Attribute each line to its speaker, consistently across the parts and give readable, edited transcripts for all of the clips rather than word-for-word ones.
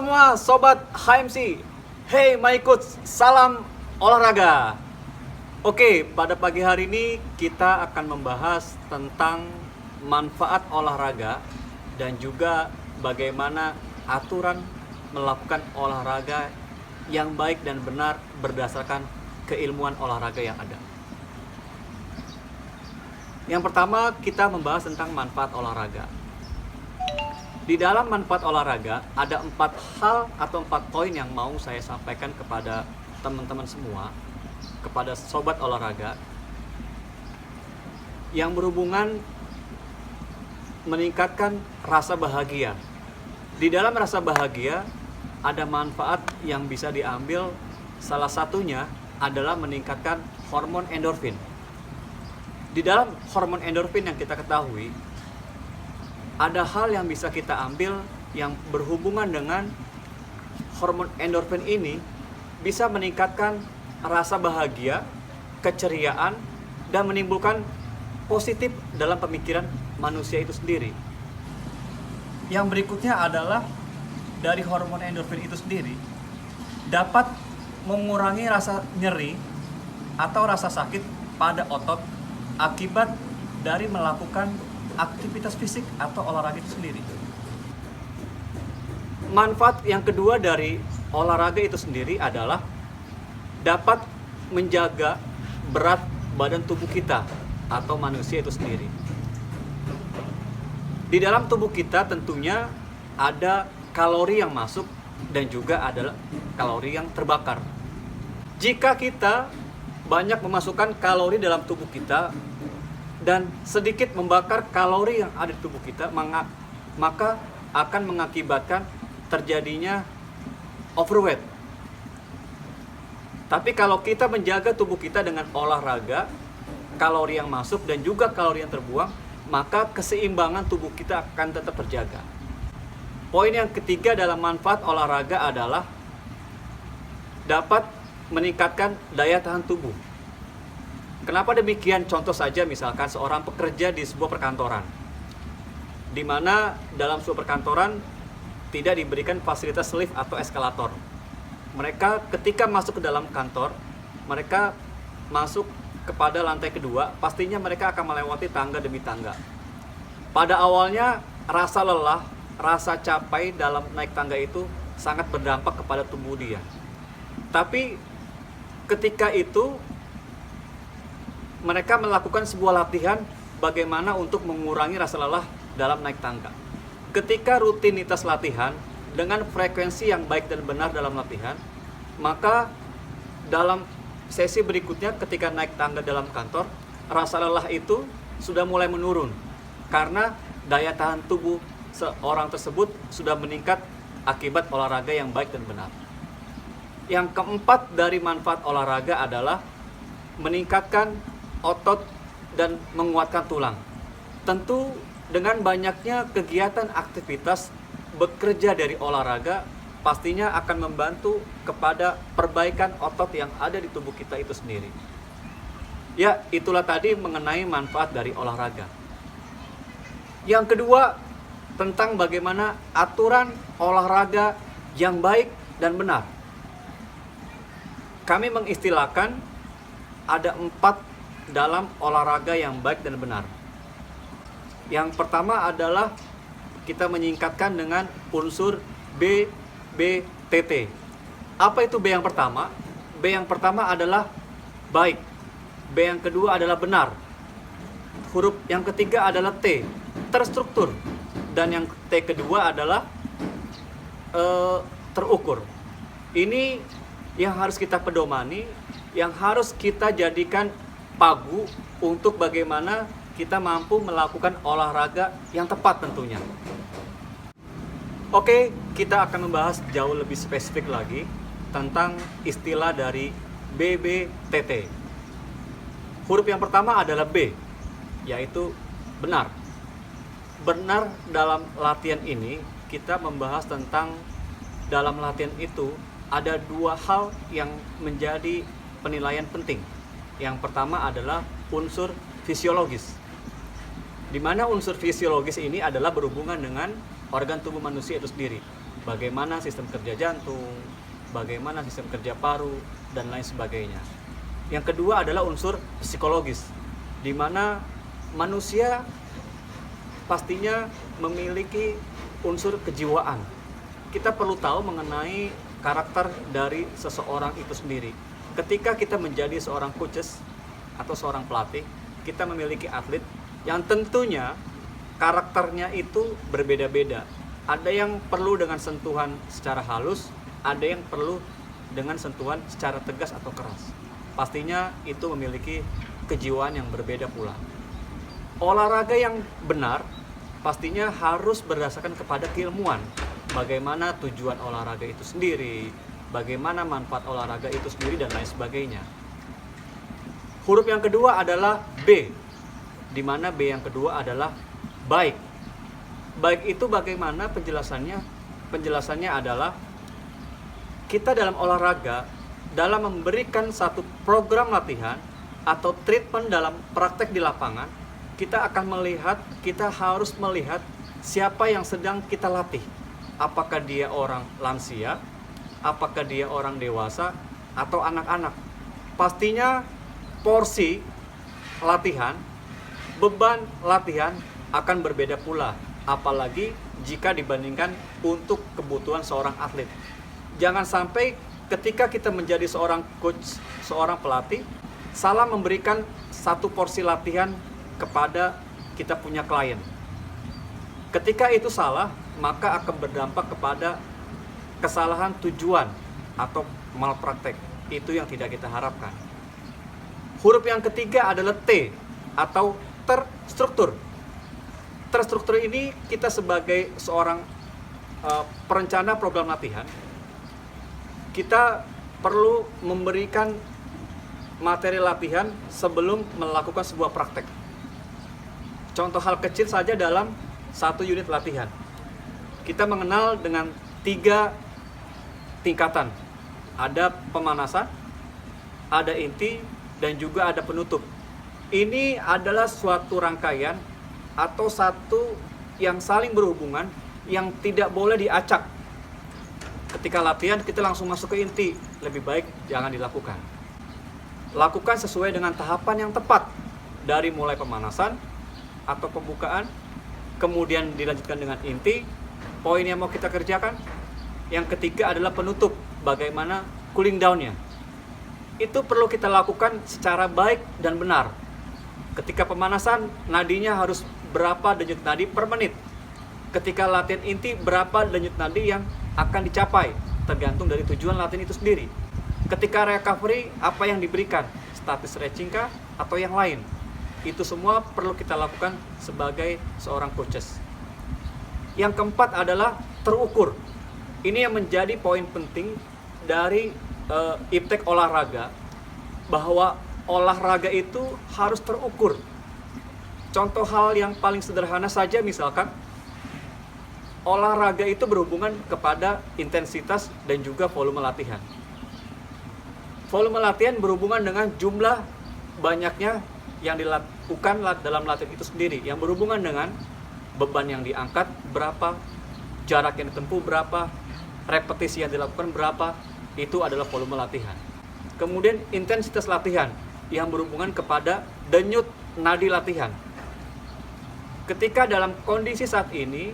Speaker 1: semua sobat HMC. Hey my coach, salam olahraga. Oke, pada pagi hari ini kita akan membahas tentang manfaat olahraga dan juga bagaimana aturan melakukan olahraga yang baik dan benar berdasarkan keilmuan olahraga yang ada. Yang pertama, kita membahas tentang manfaat olahraga. Di dalam manfaat olahraga ada 4 hal atau 4 poin yang mau saya sampaikan kepada teman-teman semua, kepada sobat olahraga, yang berhubungan meningkatkan rasa bahagia. Di dalam rasa bahagia ada manfaat yang bisa diambil, salah satunya adalah meningkatkan hormon endorfin. Di dalam hormon endorfin yang kita ketahui, ada hal yang bisa kita ambil yang berhubungan dengan hormon endorfin ini bisa meningkatkan rasa bahagia, keceriaan, dan menimbulkan positif dalam pemikiran manusia itu sendiri. Yang berikutnya adalah dari hormon endorfin itu sendiri dapat mengurangi rasa nyeri atau rasa sakit pada otot akibat dari melakukan aktivitas fisik atau olahraga itu sendiri. Manfaat yang kedua dari olahraga itu sendiri adalah dapat menjaga berat badan tubuh kita atau manusia itu sendiri. Di dalam tubuh kita tentunya ada kalori yang masuk dan juga ada kalori yang terbakar. Jika kita banyak memasukkan kalori dalam tubuh kita dan sedikit membakar kalori yang ada di tubuh kita, maka akan mengakibatkan terjadinya overweight. Tapi kalau kita menjaga tubuh kita dengan olahraga, kalori yang masuk dan juga kalori yang terbuang, maka keseimbangan tubuh kita akan tetap terjaga. Poin yang ketiga dalam manfaat olahraga adalah dapat meningkatkan daya tahan tubuh. Kenapa demikian? Contoh saja misalkan seorang pekerja di sebuah perkantoran, di mana dalam sebuah perkantoran tidak diberikan fasilitas lift atau eskalator. Mereka ketika masuk ke dalam kantor, mereka masuk kepada lantai kedua, pastinya mereka akan melewati tangga demi tangga. Pada awalnya rasa lelah, rasa capek dalam naik tangga itu sangat berdampak kepada tubuh dia. Tapi ketika itu mereka melakukan sebuah latihan bagaimana untuk mengurangi rasa lelah dalam naik tangga. Ketika rutinitas latihan dengan frekuensi yang baik dan benar dalam latihan, maka dalam sesi berikutnya ketika naik tangga dalam kantor, rasa lelah itu sudah mulai menurun karena daya tahan tubuh seorang tersebut sudah meningkat akibat olahraga yang baik dan benar. Yang keempat dari manfaat olahraga adalah meningkatkan otot dan menguatkan tulang. Tentu dengan banyaknya kegiatan aktivitas bekerja dari olahraga pastinya akan membantu kepada perbaikan otot yang ada di tubuh kita itu sendiri. Ya, itulah tadi mengenai manfaat dari olahraga. Yang kedua, tentang bagaimana aturan olahraga yang baik dan benar. Kami mengistilahkan ada 4 dalam olahraga yang baik dan benar. Yang pertama adalah kita menyingkatkan dengan unsur BBTT. Apa itu B yang pertama? B yang pertama adalah baik. B yang kedua adalah benar. Huruf yang ketiga adalah T, terstruktur. Dan yang T kedua adalah terukur. Ini yang harus kita pedomani, yang harus kita jadikan pagu untuk bagaimana kita mampu melakukan olahraga yang tepat tentunya. Oke, kita akan membahas jauh lebih spesifik lagi tentang istilah dari BBTT. Huruf yang pertama adalah B, yaitu benar. Benar dalam latihan ini kita membahas tentang dalam latihan itu ada 2 hal yang menjadi penilaian penting. Yang pertama adalah unsur fisiologis, di mana unsur fisiologis ini adalah berhubungan dengan organ tubuh manusia itu sendiri. bagaimana sistem kerja jantung, bagaimana sistem kerja paru, dan lain sebagainya. Yang kedua adalah unsur psikologis, di mana manusia pastinya memiliki unsur kejiwaan. Kita perlu tahu mengenai karakter dari seseorang itu sendiri. Ketika kita menjadi seorang coaches atau seorang pelatih, kita memiliki atlet yang tentunya karakternya itu berbeda-beda. Ada yang perlu dengan sentuhan secara halus, ada yang perlu dengan sentuhan secara tegas atau keras. Pastinya itu memiliki kejiwaan yang berbeda pula. Olahraga yang benar pastinya harus berdasarkan kepada keilmuan. Bagaimana tujuan olahraga itu sendiri, bagaimana manfaat olahraga itu sendiri, dan lain sebagainya. Huruf yang kedua adalah B, di mana B yang kedua adalah baik. Baik itu bagaimana penjelasannya? Penjelasannya adalah kita dalam olahraga, dalam memberikan satu program latihan atau treatment dalam praktek di lapangan, kita harus melihat siapa yang sedang kita latih. Apakah dia orang lansia, apakah dia orang dewasa, atau anak-anak. Pastinya porsi latihan, beban latihan akan berbeda pula, apalagi jika dibandingkan untuk kebutuhan seorang atlet. Jangan sampai ketika kita menjadi seorang coach, seorang pelatih, salah memberikan satu porsi latihan kepada kita punya klien. Ketika itu salah, maka akan berdampak kepada kesalahan tujuan atau malpraktek. Itu yang tidak kita harapkan. Huruf yang ketiga adalah T atau terstruktur. Terstruktur ini kita sebagai seorang perencana program latihan, kita perlu memberikan materi latihan sebelum melakukan sebuah praktek. Contoh hal kecil saja dalam satu unit latihan. Kita mengenal dengan 3 tingkatan. Ada pemanasan, ada inti, dan juga ada penutup. Ini adalah suatu rangkaian atau satu yang saling berhubungan yang tidak boleh diacak. Ketika latihan kita langsung masuk ke inti, lebih baik jangan dilakukan. Lakukan sesuai dengan tahapan yang tepat, dari mulai pemanasan atau pembukaan, kemudian dilanjutkan dengan inti, poin yang mau kita kerjakan. Yang ketiga adalah penutup, bagaimana cooling down-nya. Itu perlu kita lakukan secara baik dan benar. Ketika pemanasan, nadinya harus berapa denyut nadi per menit. Ketika latihan inti, berapa denyut nadi yang akan dicapai, tergantung dari tujuan latihan itu sendiri. Ketika recovery, apa yang diberikan, static stretching kah atau yang lain. Itu semua perlu kita lakukan sebagai seorang coaches. Yang keempat adalah terukur. Ini yang menjadi poin penting dari iptek olahraga, bahwa olahraga itu harus terukur. Contoh hal yang paling sederhana saja, misalkan olahraga itu berhubungan kepada intensitas dan juga volume latihan. Volume latihan berhubungan dengan jumlah banyaknya yang dilakukan dalam latihan itu sendiri, yang berhubungan dengan beban yang diangkat berapa, jarak yang ditempuh berapa, repetisi yang dilakukan berapa. Itu adalah volume latihan. Kemudian intensitas latihan yang berhubungan kepada denyut nadi latihan. Ketika dalam kondisi saat ini,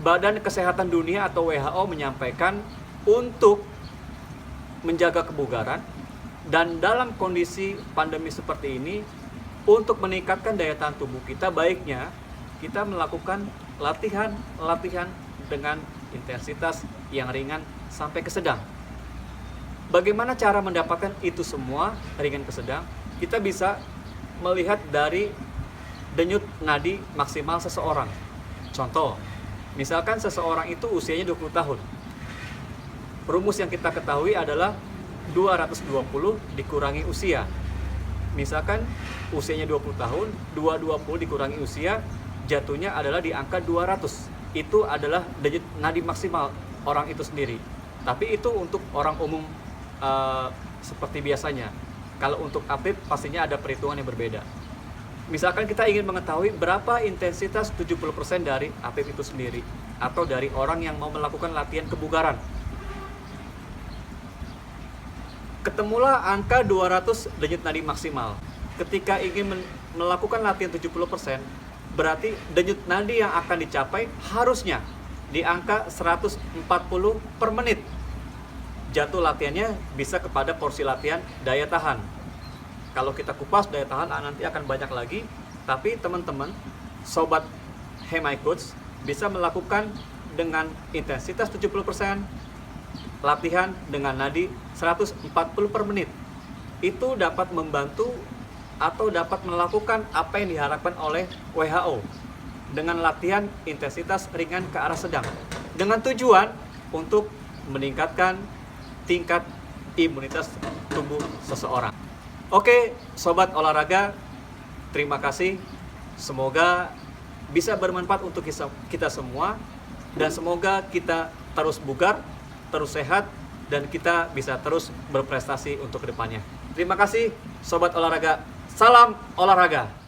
Speaker 1: Badan Kesehatan Dunia atau WHO menyampaikan untuk menjaga kebugaran, dan dalam kondisi pandemi seperti ini, untuk meningkatkan daya tahan tubuh kita, baiknya kita melakukan latihan dengan intensitas yang ringan sampai ke sedang. Bagaimana cara mendapatkan itu semua, ringan ke sedang? Kita bisa melihat dari denyut nadi maksimal seseorang. Contoh, misalkan seseorang itu usianya 20 tahun. Rumus yang kita ketahui adalah 220 dikurangi usia. Misalkan usianya 20 tahun, 220 dikurangi usia, jatuhnya adalah di angka 200. Itu adalah denyut nadi maksimal orang itu sendiri. Tapi itu untuk orang umum seperti biasanya. Kalau untuk atlet pastinya ada perhitungan yang berbeda. Misalkan kita ingin mengetahui berapa intensitas 70% dari atlet itu sendiri. atau dari orang yang mau melakukan latihan kebugaran. Ketemulah angka 200 denyut nadi maksimal. Ketika ingin melakukan latihan 70%, berarti denyut nadi yang akan dicapai harusnya di angka 140 per menit. Jatuh latihannya bisa kepada porsi latihan daya tahan. Kalau kita kupas daya tahan nanti akan banyak lagi, tapi teman-teman, sobat Hemai Coach bisa melakukan dengan intensitas 70%, latihan dengan nadi 140 per menit. Itu dapat membantu atau dapat melakukan apa yang diharapkan oleh WHO dengan latihan intensitas ringan ke arah sedang, dengan tujuan untuk meningkatkan tingkat imunitas tubuh seseorang. Oke, sobat olahraga, terima kasih. Semoga bisa bermanfaat untuk kita semua, dan semoga kita terus bugar, terus sehat, dan kita bisa terus berprestasi untuk kedepannya. Terima kasih, sobat olahraga. Salam olahraga.